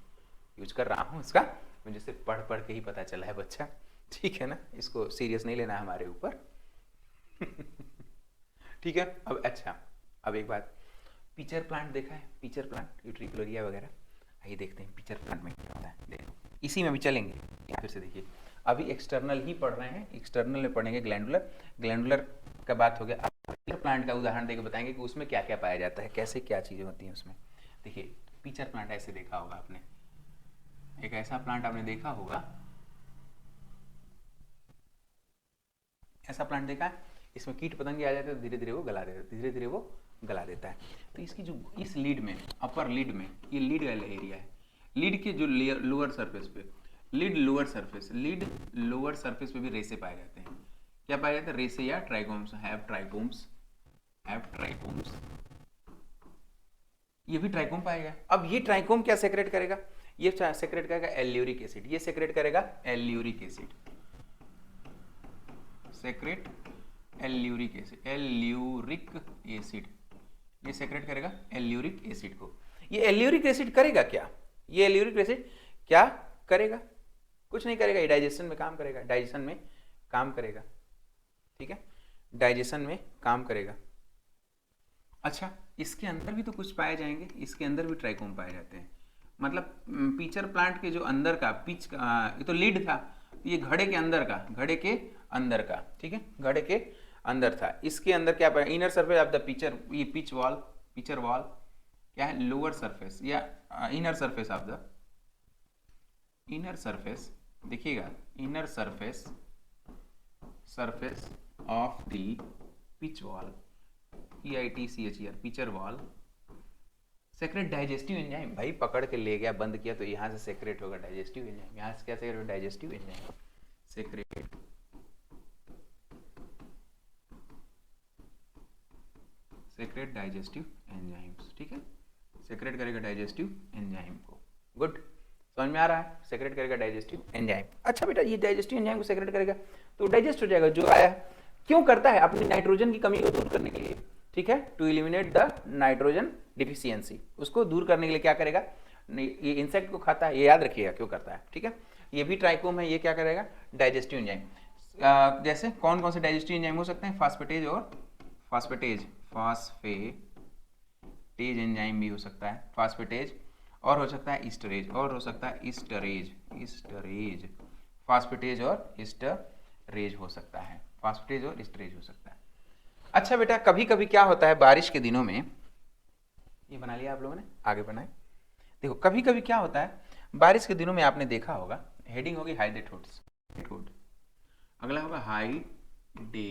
यूज कर रहा हूँ इसका, मुझे सिर्फ पढ़ पढ़ के ही पता चला है बच्चा, ठीक है ना, इसको सीरियस नहीं लेना है हमारे ऊपर। ठीक है। अब अच्छा, अब एक बात, पिचर प्लांट देखा है? पिचर प्लांट, यूट्रिकुलरिया वगैरह, आइए देखते हैं पिचर प्लांट में क्या होता है। देखो इसी में भी चलेंगे, फिर से देखिए, अभी एक्सटर्नल ही पढ़ रहे हैं, एक्सटर्नल में पढ़ेंगे ग्लैंडुलर, ग्लैंडुलर का बात हो गया। अब प्लांट का उदाहरण देकर बताएंगे कि उसमें क्या क्या पाया जाता है, कैसे क्या चीज़ें होती हैं उसमें। देखिए पिचर प्लांट ऐसे देखा होगा आपने, एक ऐसा प्लांट आपने देखा होगा, ऐसा प्लांट देखा है, इसमें कीट पतंगे आ जाते हैं, धीरे धीरे वो गला देता है, धीरे धीरे वो गला देता है। तो इसकी जो इस लीड में, अपर लीड में, ये लीड वाला एरिया है, लीड के जो लोअर सरफेस पे, लीड लोअर सरफेस पे भी रेसे पाए जाते हैं। क्या पाए जाते हैं? रेसे या ट्राइकोम्स, हैव ट्राइकोम्स, ये भी ट्राइकोम पाएगा। अब ये ट्राइकोम क्या सेक्रेट करेगा? ये सेक्रेट करेगा एल्यूरिक एसिड, ये सेक्रेट करेगा एल्यूरिक एसिड, सेक्रेट एल्यूरिक एसिड, एल्यूरिक एसिड, ये सेक्रेट करेगा एल्यूरिक एसिड को। ये एल्यूरिक एसिड करेगा क्या? ये एल्यूरिक एसिड क्या करेगा? कुछ नहीं करेगा, ये डाइजेशन में काम करेगा, डाइजेशन में काम करेगा, ठीक है, डाइजेशन में काम करेगा। अच्छा, इसके अंदर भी तो कुछ पाए जाएंगे, इसके अंदर भी ट्राइकोम पाए जाते हैं। मतलब पिचर प्लांट के जो अंदर का पिच का, ये तो लीड था, ये घड़े के अंदर का, घड़े के अंदर का, ठीक है, घड़े के अंदर था। इसके अंदर क्या पाया? Inner surface of the pitcher, ये पिच वॉल, पिचर वॉल क्या है? लोअर सरफेस या inner surface of the, inner surface, देखिएगा inner surface of the pitch wall, PITCHER, pitcher wall, secrete digestive enzyme. भाई पकड़ के ले गया, बंद किया तो यहाँ से सेक्रेट होगा डाइजेस्टिव एंजाइम, यहाँ से क्या सेक्रेट होगा? Digestive enzyme, secrete digestive enzymes, ठीक है, सेक्रेट करेगा डाइजेस्टिव एंजाइम को। गुड, समझ में आ रहा है? सेक्रेट करेगा डाइजेस्टिव एंजाइम। अच्छा बेटा, ये डाइजेस्टिव एंजाइम को सेक्रेट करेगा तो डाइजेस्ट हो जाएगा जो आया है। क्यों करता है? अपनी नाइट्रोजन की कमी को दूर करने के लिए, ठीक है, to eliminate the nitrogen deficiency. उसको दूर करने के लिए क्या करेगा, ये इंसेक्ट को खाता है, ये याद रखिएगा क्यों करता है, ठीक है। ये भी ट्राइकोम है, ये क्या करेगा, डाइजेस्टिव एंजाइम। जैसे कौन कौन से डाइजेस्टिव एंजाइम हो सकते हैं, फास्फेटेज और फास्फेटेज एंजाइम भी हो सकता है, फास्फेटेज, और हो सकता है ईस्टरेज, और हो सकता है ईस्टरेज, फास्फेटेज और ईस्टरेज हो सकता है, फास्फेटेज और ईस्टरेज हो सकता है। अच्छा बेटा, कभी कभी क्या होता है बारिश के दिनों में, ये बना लिया आप लोगों ने, आगे बनाए। देखो कभी कभी क्या होता है बारिश के दिनों में, आपने देखा होगा, हेडिंग होगी हाइडेटोड्स, अगला होगा हाइडेटोड्स।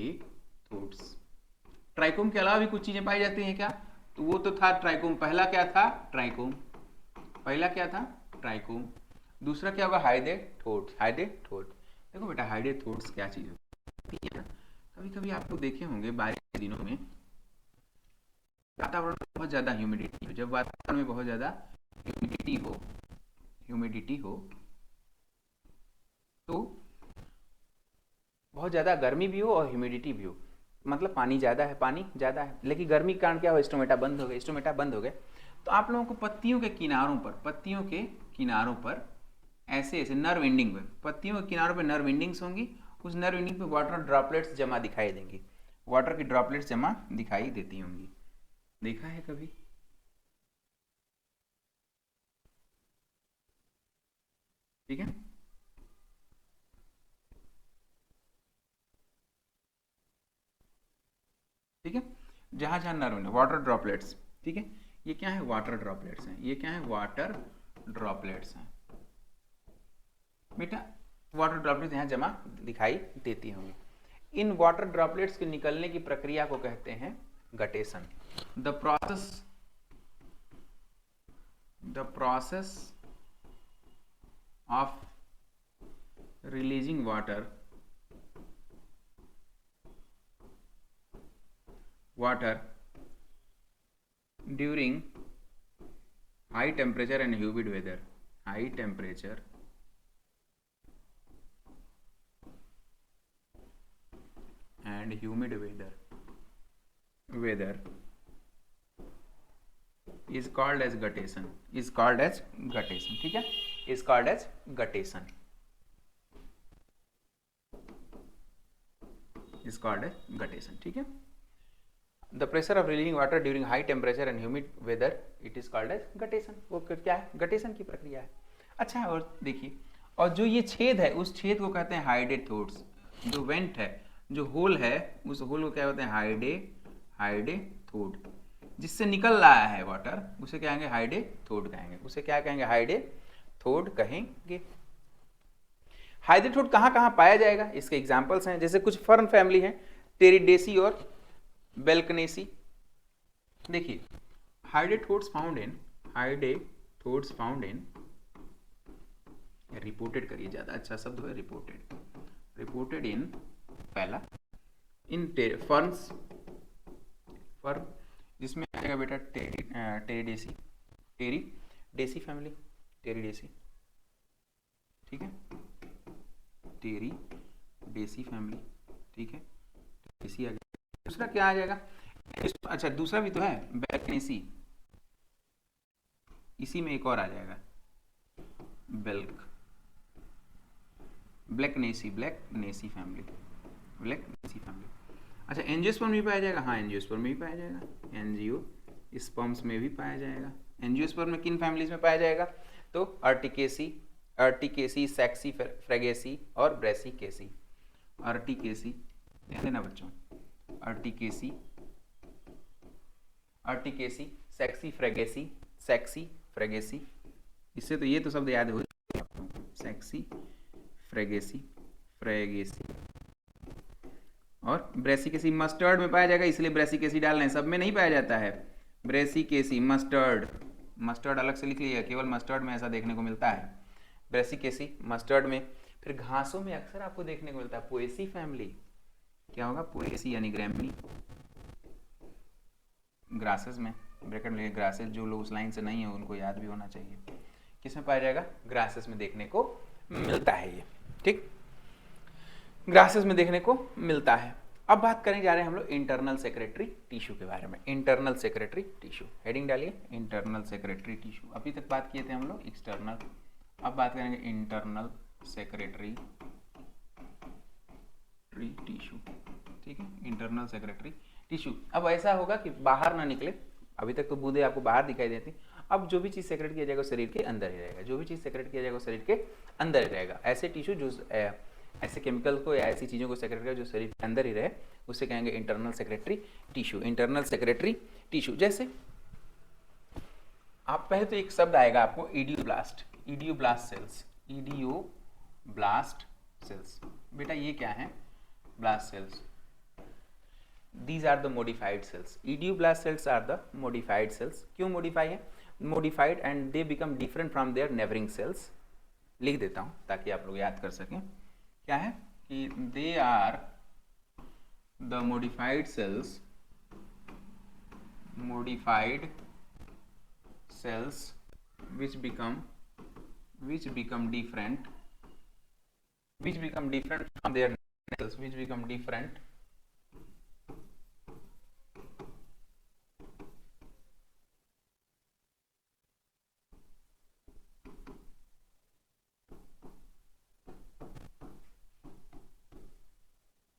ट्राइकोम के अलावा भी कुछ चीजें पाई जाती हैं क्या, तो वो तो था ट्राइकोम, पहला क्या था ट्राइकोम, पहला क्या था ट्राइकोम, दूसरा क्या होगा हाइडेटोड्स। देखो बेटा हाइडेटोड्स क्या चीज होती है, कभी कभी आप लोग देखे होंगे बारिश के दिनों में वातावरण में बहुत ज्यादा ह्यूमिडिटी हो, जब वातावरण में बहुत ज्यादा ह्यूमिडिटी हो तो बहुत ज्यादा गर्मी भी हो और ह्यूमिडिटी भी हो, मतलब पानी ज्यादा है, लेकिन गर्मी के कारण क्या हो, स्टोमेटा बंद हो गए, तो आप लोगों को पत्तियों के किनारों पर ऐसे ऐसे नर्व एंडिंग पे, पत्तियों के किनारों पे नर्व एंडिंग्स होंगी, उस नर्व एंडिंग पे वाटर ड्रॉपलेट्स जमा दिखाई देंगी, वाटर की ड्रॉपलेट्स जमा दिखाई देती होंगी, देखा है कभी, ठीक है। ठीक है, जहां जहां नर्व वाटर ड्रॉपलेट्स, ठीक है, ये क्या है वाटर ड्रॉपलेट्स हैं, ये क्या है वाटर ड्रॉपलेट्स हैं बेटा, वाटर ड्रॉपलेट्स यहां जमा दिखाई देती होंगी। इन वाटर ड्रॉपलेट्स के निकलने की प्रक्रिया को कहते हैं guttation. The process of releasing water during high temperature and humid weather, is called as guttation, ठीक है, is called as guttation, ठीक है। The pressure of releasing water during high temperature and humid weather, it is called as guttation। वो क्या है, guttation की प्रक्रिया है। अच्छा और देखिए, और जो ये छेद है उस छेद को कहते हैं हाइडेटोड्स, जो वेंट है, जो होल है, उस होल को क्या कहते हैं हाइडेटोड, जिससे निकल रहा है वाटर, उसे क्या कहेंगे हाइडेटोड कहेंगे, हाइडेटोड कहाँ कहाँ पाया जाएगा, इसके एग्जाम्पल्स हैं, जैसे कुछ फर्न फैमिली है, टेरिडेसी और बेल्कनेसी। देखिए हाइडेटोड्स फाउंड इन रिपोर्टेड करिए, ज्यादा अच्छा शब्द है रिपोर्टेड इन, पहला इन फर्न्स, जिसमें आएगा बेटा टेरिडेसी फैमिली, ठीक है, टेरिडेसी फैमिली, ठीक है, टेरिडेसी आ गया। दूसरा क्या आ जाएगा, अच्छा दूसरा भी तो है बेल्कनेसी, इसी में एक और आ जाएगा ब्लैकनेसी फैमिली। अच्छा एंजियोस्पर्म भी पाया जाएगा, हाँ एंजियोस्पर्म में भी पाया जाएगा, एंजियोस्पर्म्स में भी पाया जाएगा। एंजियोस्पर्म में किन फैमिलीज में पाया जाएगा, तो अर्टिकेसी, सेक्सी फ्रेगेसी और ब्रेसिकेसी। अर्टिकेसी ध्यान देना बच्चों, अर्टिकेसी, सेक्सी फ्रेगेसी, इससे तो ये तो शब्द याद हो जाएगा आपको, सेक्सी फ्रेगेसी और ब्रेसिकेसी मस्टर्ड में पाया जाएगा, इसलिए ब्रेसिकेसी डालना है, सब में नहीं पाया जाता है। ब्रेसिकेसी मस्टर्ड अलग से लिख लीजिए, केवल मस्टर्ड में ऐसा देखने को मिलता है, ब्रेसिकेसी मस्टर्ड में। फिर घासों में अक्सर आपको देखने को मिलता है पोएसी फैमिली, क्या होगा पोएसी यानी ग्रैमनी। ग्रासेस में ब्रैकेट में ग्रासेस, जो लोग उस लाइन से नहीं है उनको याद भी होना चाहिए, किसमें पाया जाएगा, ग्रासेस में देखने को मिलता है ये, ठीक, ग्रासेस में देखने को मिलता है। अब बात करने जा रहे हैं हम लोग इंटरनल सेक्रेटरी टिश्यू के बारे में। इंटरनल सेक्रेटरी टिश्यू, हेडिंग डालिए इंटरनल सेक्रेटरी टिश्यू। अभी तक बात किए थे हम लोग एक्सटर्नल, अब बात करेंगे इंटरनल सेक्रेटरी टिश्यू। ठीक है, इंटरनल सेक्रेटरी टिश्यू। अब ऐसा होगा कि बाहर ना निकले, अभी तक तो बूंदे आपको बाहर दिखाई देती, अब जो भी चीज़ सेक्रेट किया जाएगा शरीर के अंदर ही रहेगा, जो भी चीज़ सेक्रेट किया जाएगा शरीर के अंदर ही रहेगा। ऐसे टिश्यू जो ऐसे केमिकल को या ऐसी चीज़ों को सेक्रेट करे जो शरीर के अंदर ही रहे, उसे कहेंगे internal secretory tissue. Internal secretory tissue जैसे आप पहले तो एक शब्द आएगा आपको idioblast, idioblast cells, idioblast cells. बेटा ये क्या है? Blast cells. These are the modified cells. Idioblast cells are the modified cells. क्यों modify है? Modified and they become different from their neighboring cells. लिख देता हूँ ताकि आप लोग याद कर सकें। क्या है कि they are the modified cells, modified cells which become different, from their cells,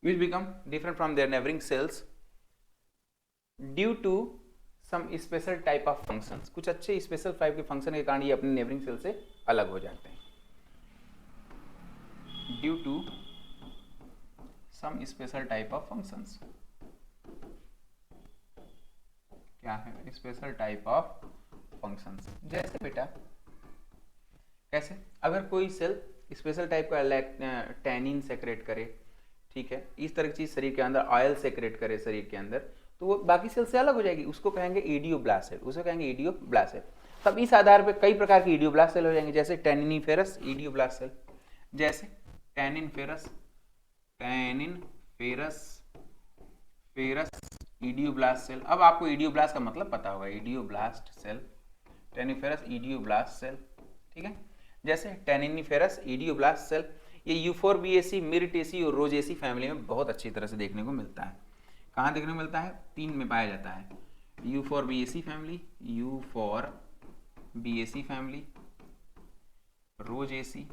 which become different from their neighboring cells due to some special type of functions. कुछ अच्छे स्पेशल टाइप के फंक्शन के कारण ये अपने नेबरिंग सेल से अलग हो जाते हैं। Due to some special type of functions. क्या है? Special type of functions. जैसे बेटा कैसे? अगर कोई सेल स्पेशल टाइप का टैनिन सेक्रेट करे, ठीक है, इस तरह की चीज शरीर के अंदर ऑयल सेक्रेट करे शरीर के अंदर, तो वो बाकी सेल से अलग हो जाएगी, उसको कहेंगे इडियोब्लास्ट सेल, उसे कहेंगे इडियोब्लास्ट सेल। तब इस आधार पे कई प्रकार की इडियोब्लास्ट सेल हो जाएंगे, जैसे टैनिनिफेरस इडियोब्लास्ट सेल, जैसे टैनिनफेरस इडियोब्लास्ट सेल। अब आपको इडियोब्लास्ट का मतलब पता होगा, इडियोब्लास्ट सेल, टैनिनिफेरस इडियोब्लास्ट सेल। ठीक है, जैसे टैनिनिफेरस इडियोब्लास्ट सेल ये यूफोरबिएसी, मिरिटेसी और रोजेसी फैमिली में बहुत अच्छी तरह से देखने को मिलता है। कहाँ देखने को मिलता है? 3 में पाया जाता है, Euphorbiaceae family, Euphorbiaceae family, Rosaceae,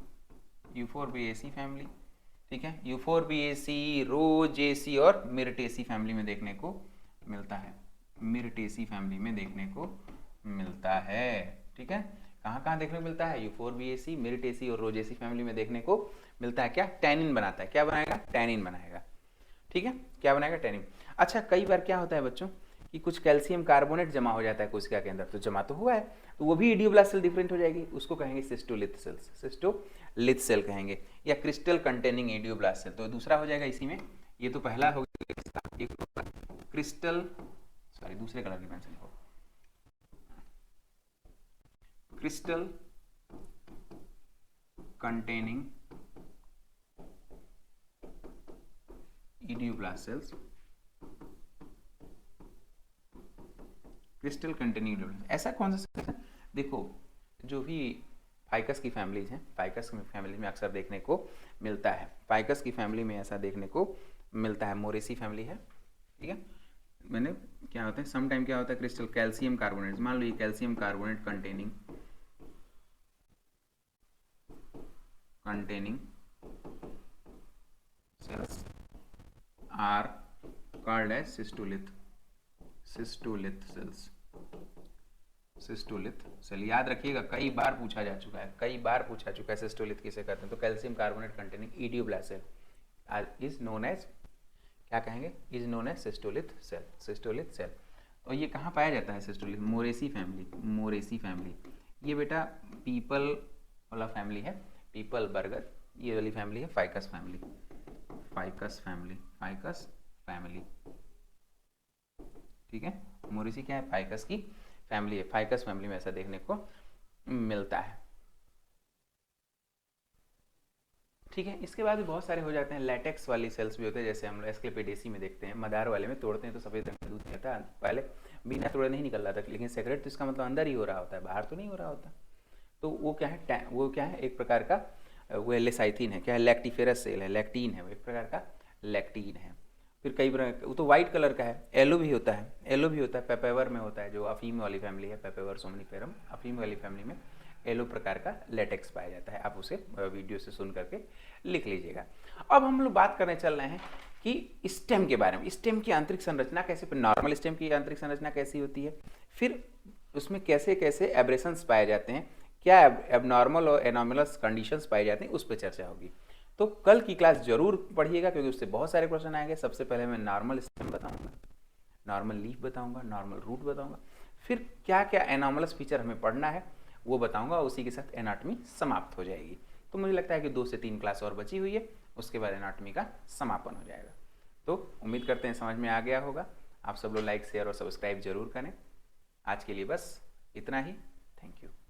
Euphorbiaceae family. ठीक है, यूफोरबिएसी, रोजेसी और मिरिटेसी फैमिली में देखने को मिलता है, मिरिटेसी फैमिली में देखने को मिलता है। ठीक है, कहाँ कहाँ देखने को मिलता है? यूफोरबिएसी, मिरिटेसी और रोजेसी फैमिली में देखने को मिलता है। क्या? टैनिन बनाता है। क्या बनाएगा? टैनिन बनाएगा। ठीक है, क्या बनाएगा? टैनिन। अच्छा, कई बार क्या होता है बच्चों कि कुछ कैल्शियम कार्बोनेट जमा हो जाता है कोशिका के अंदर, तो जमा तो हुआ है, तो वो भी इडियोब्लास्ट सेल डिफरेंट हो जाएगी, उसको कहेंगे सिस्टोलिथ सेल्स, सिस्टोलिथ सेल कहेंगे, या क्रिस्टल कंटेनिंग इडियोब्लास्ट सेल। तो दूसरा हो जाएगा इसी में, ये तो पहला हो गया, एक क्रिस्टल, सॉरी दूसरे कलर की पेंसिल हो, crystal containing idioblast cells, crystal containing idioblast. ऐसा कौन सा सेल है? देखो जो भी फाइकस की फैमिलीज हैं, फाइकस की फैमिली में अक्सर देखने को मिलता है, फाइकस की फैमिली में ऐसा देखने को मिलता है, मोरेसी फैमिली है। ठीक है, मैंने क्या होता है सम टाइम क्या होता है क्रिस्टल कैल्शियम कार्बोनेट, मान लो ये calcium carbonate containing cells are called as cystolith cells, cystolith cell. याद रखिएगा, कई बार पूछा जा चुका है, कई बार पूछा चुका है सिस्टोलिथ किसे कहते हैं। तो calcium carbonate containing idioblast cell is known as, क्या कहेंगे, is known as cystolith cell, cystolith cell. और ये कहाँ पाया जाता है cystolith? Moraceae family, Moraceae family. ये बेटा पीपल वाला फैमिली है, पीपल बरगद, ये वाली फैमिली है ficus family, ficus family, ficus family. ठीक है, मोरेसी क्या है? फाइकस की फैमिली है, फाइकस फैमिली में ऐसा देखने को मिलता है। ठीक है, इसके बाद भी बहुत सारे हो जाते हैं, लैटेक्स वाली सेल्स भी होते हैं, जैसे हम लोग एस्क्लेपिडेसी में देखते हैं, मदार वाले में तोड़ते हैं तो सफेद रंग का दूध निकलता है, पहले बिना तोड़े नहीं निकल रहा था, लेकिन सेक्रेट तो इसका मतलब अंदर ही हो रहा होता है, बाहर तो नहीं हो रहा होता। तो वो क्या है? वो क्या है? एक प्रकार का वो लेसाइथिन है। क्या है? लैक्टिफेरस सेल है, लैक्टीन है, वो एक प्रकार का लैक्टीन है। फिर कई वो तो वाइट कलर का है, येलो भी होता है, येलो भी होता है, पेपेवर में होता है, जो अफीम वाली फैमिली है, पेपेवर सोमनीफेरम, अफीम वाली फैमिली में येलो प्रकार का लेटेक्स पाया जाता है। आप उसे वीडियो से सुन करके लिख लीजिएगा। अब हम लोग बात करने चल रहे हैं कि स्टेम के बारे में। स्टेम की आंतरिक संरचना कैसे, नॉर्मल स्टेम की आंतरिक संरचना कैसी होती है, फिर उसमें कैसे कैसे एब्रेशंस पाए जाते हैं, क्या एबनॉर्मल और एनॉर्मलस कंडीशंस पाए जाते हैं, उस पर चर्चा होगी। तो कल की क्लास जरूर पढ़िएगा क्योंकि उससे बहुत सारे क्वेश्चन आएंगे। सबसे पहले मैं नॉर्मल स्टेम बताऊंगा, नॉर्मल लीफ बताऊंगा, नॉर्मल रूट बताऊंगा, फिर क्या क्या एनॉर्मलस फीचर हमें पढ़ना है वो बताऊंगा, उसी के साथ एनाटॉमी समाप्त हो जाएगी। तो मुझे लगता है कि 2 से 3 क्लास और बची हुई है, उसके बाद एनाटॉमी का समापन हो जाएगा। तो उम्मीद करते हैं समझ में आ गया होगा। आप सब लोग लाइक शेयर और सब्सक्राइब जरूर करें। आज के लिए बस इतना ही। Thank you.